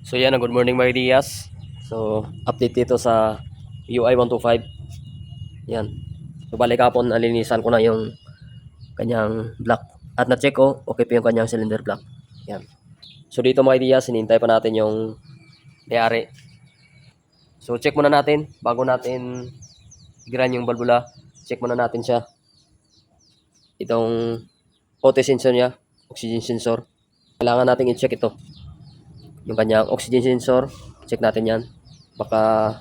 So yan, good morning mga Diaz. So update dito sa UI 125. Yan. So balik kapon alinisan ko na yung kanyang block. At na-check ko, okay pa yung kanyang cylinder block. Yan. So dito mga Diaz, hinihintay pa natin yung may-ari. So check muna natin bago natin giran yung valvula. Check muna natin siya. Itong OT sensor niya, oxygen sensor. Kailangan natin i-check ito. Yung kanyang oxygen sensor, check natin yan. Baka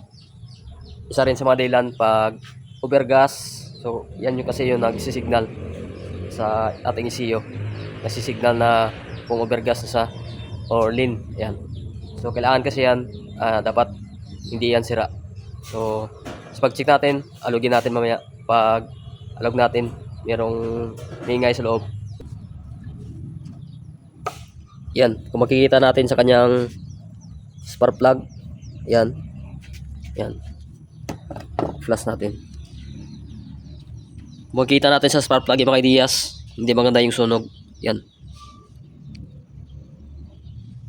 isa rin sa mga dahilan pag overgas. So yan yung kasi yung nagsisignal sa ating ECU. Nagsisignal na kung overgas na sa or lean. Yan. So kailangan kasi yan dapat hindi yan sira. So pag check natin, alugin natin mamaya. Pag alog natin, merong maingay sa loob. Yan, kung makikita natin sa kanyang spark plug, yan. Yan. Flash natin. Kung makikita natin sa spark plug, yung mga ideas, hindi maganda yung sunog. Yan.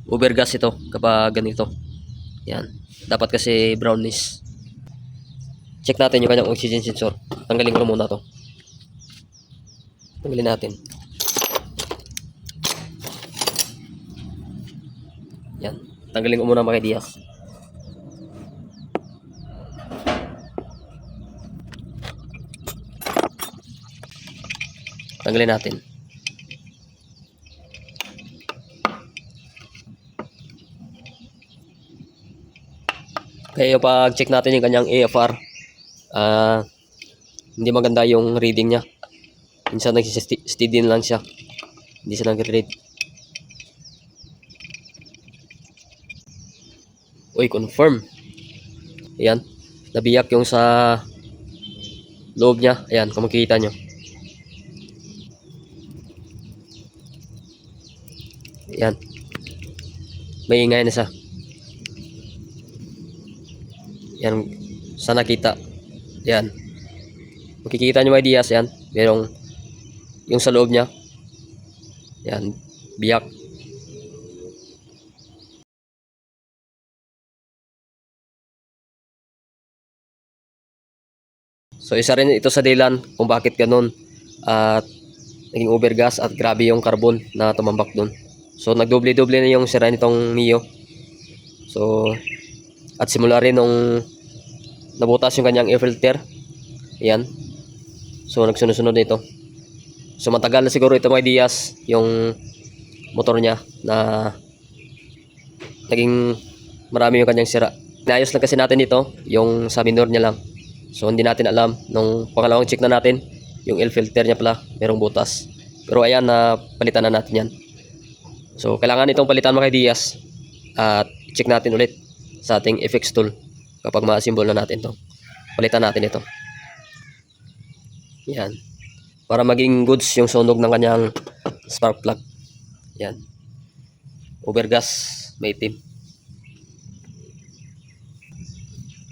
Overgas ito kapag ganito. Yan. Dapat kasi brownish. Check natin yung kanyang oxygen sensor. Tanggalin ko muna to. Tanggalin natin. Yan. Tanggalin ko muna mga ideas. Tanggalin natin. Kaya pag check natin yung kanyang AFR, hindi maganda yung reading niya. Minsan nag-steady lang siya. Hindi siya nag-read. Uy, confirm. Ayan. Nabiyak yung sa loob niya. Ayan, kung makikita nyo. Ayan. May ingay na siya. Yan, sa nakita. Yan. Makikita nyo mga ideas, yan. Merong yung sa loob niya. Yan, biyak. So isa rin ito sa dahilan kung bakit ganun at naging overgas at grabe yung carbon na tumambak doon. So nagdoble-doble na yung sira nitong Mio. So at simula rin nung nabutas yung kanyang air filter. Yan. So nagsunod-sunod nito. So matagal na siguro ito mga ideas yung motor niya na naging marami yung kanyang sira. Inayos lang kasi natin ito yung sa minor niya lang. So hindi natin alam nung pangalawang check na natin yung air filter niya pala merong butas. Pero ayan na palitan na natin yan. So kailangan itong palitan mga ideas at check natin ulit sa ating FX tool kapag ma-assemble na natin to. Palitan natin ito. Yan. Para maging goods yung sunog ng kanyang spark plug. Yan. Overgas, may itim.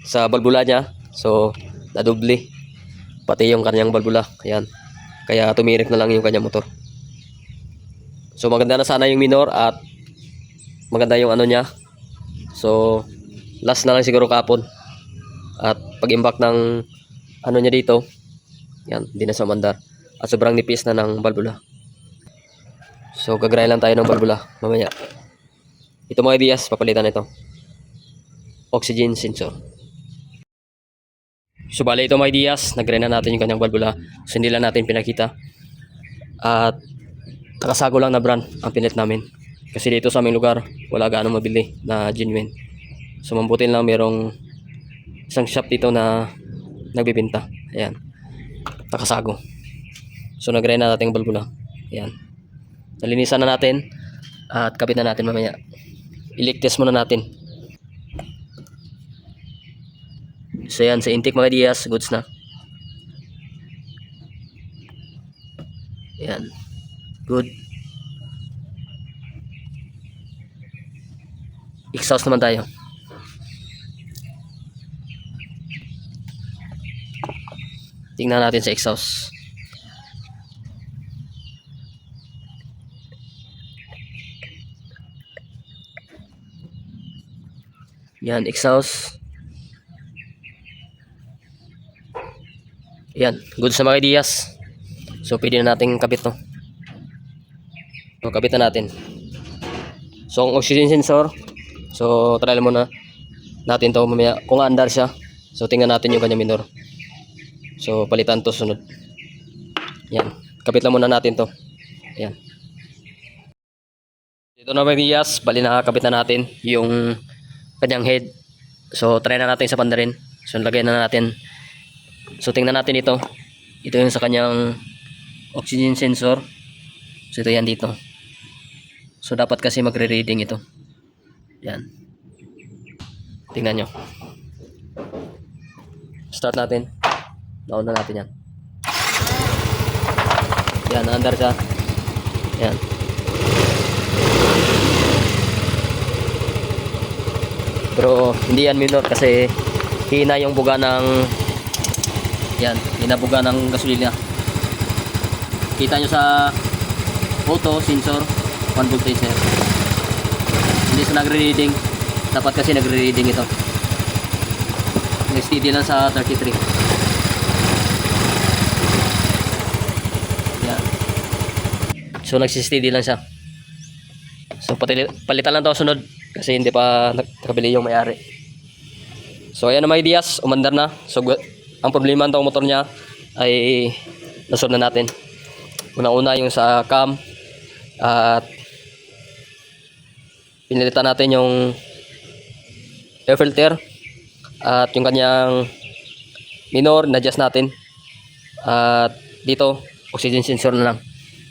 Sa balbula niya, so nadubli. Pati yung kanyang balbula. Ayan. Kaya tumirik na lang yung kanyang motor. So maganda na sana yung minor at maganda yung ano niya. So last na lang siguro kapon. At pag-impact ng ano niya dito, yan, hindi na sumandar. At sobrang nipis na ng balbula. So gagray lang tayo ng balbula mamaya. Ito mga ideas, papalitan ito. Oxygen sensor. So bali ito mga ideas, nagray na natin yung kanyang balbula. So hindi lang natin pinakita. At nakasago lang na brand ang pinet namin. Kasi dito sa aming lugar, wala gaano mabili na genuine. So mambutin lang merong isang shop dito na nagbibenta. Ayan. Nakasago. So nagray na natin yung balbula. Ayan. Nalinisan na natin at kapit na natin mamaya. I-leak test muna natin. So yan, sa intake mga dias, goods na. Yan. Good. Exhaust naman tayo. Tingnan natin sa exhaust. Yan, exhaust. Yan, good sa mga ideas. So, pwede na nating kabit to. So, kabit na natin. So, ang oxygen sensor. So, try muna natin to mamaya. Kung andar siya. So, tingnan natin yung kanyang minor. So, palitan to sunod. Yan. Kabit lang muna natin to. Yan. Dito na mga ideas. Bali nakakabit na natin yung kanyang head. So, try na natin sa panda rin. So, lagay na natin. So, tingnan natin ito. Ito yung sa kanyang oxygen sensor. So, ito yan dito. So, dapat kasi magre-reading ito. Yan. Tingnan nyo. Start natin. Nauna natin yan. Yan, under siya. Yan. Pero, hindi yan minor kasi hina yung buga ng yan, hinabuga ng gasolina. Kita nyo sa auto sensor 1 voltage. Hindi sa nagre-reading. Dapat kasi nagre-reading ito. Nag-steady lang sa 33. Yan. So nagsi-steady lang siya. So palitan lang ito sunod kasi hindi pa nakabili yung may-ari. So ayan na mga ideas, umandar na. So ang problema ng motor niya ay nasolve na natin. Una-una yung sa cam at pinilitan natin yung air filter at yung kanyang minor na-adjust natin at dito oxygen sensor na lang.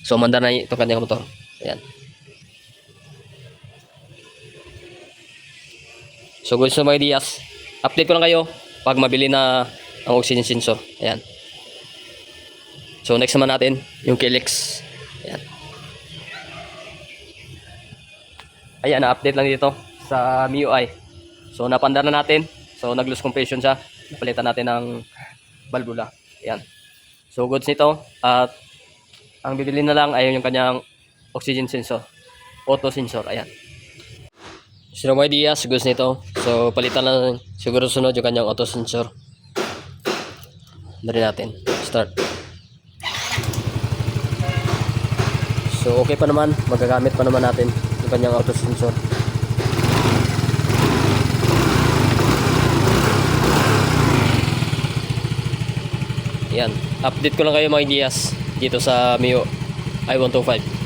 So umandar na itong kanyang motor. Ayan. So guys, so mga ideas, update ko lang kayo pag mabili na ang oxygen sensor. Ayan. So next naman natin yung Kelex. Ayan. Ayan, na-update lang dito sa MIUI. So napandar na natin. So nag-lose compression siya. Napalitan natin ng valvula. Ayan. So goods nito at ang bibili na lang ay yung kanyang oxygen sensor. Auto sensor. Ayan. So mga ideas, goods nito. So palitan lang siguro sunod yung kanyang auto sensor. Dari natin. Start. So okay pa naman. Magagamit pa naman natin yung kanyang auto sensor. Yan. Update ko lang kayo mga ideas dito sa Mio i125.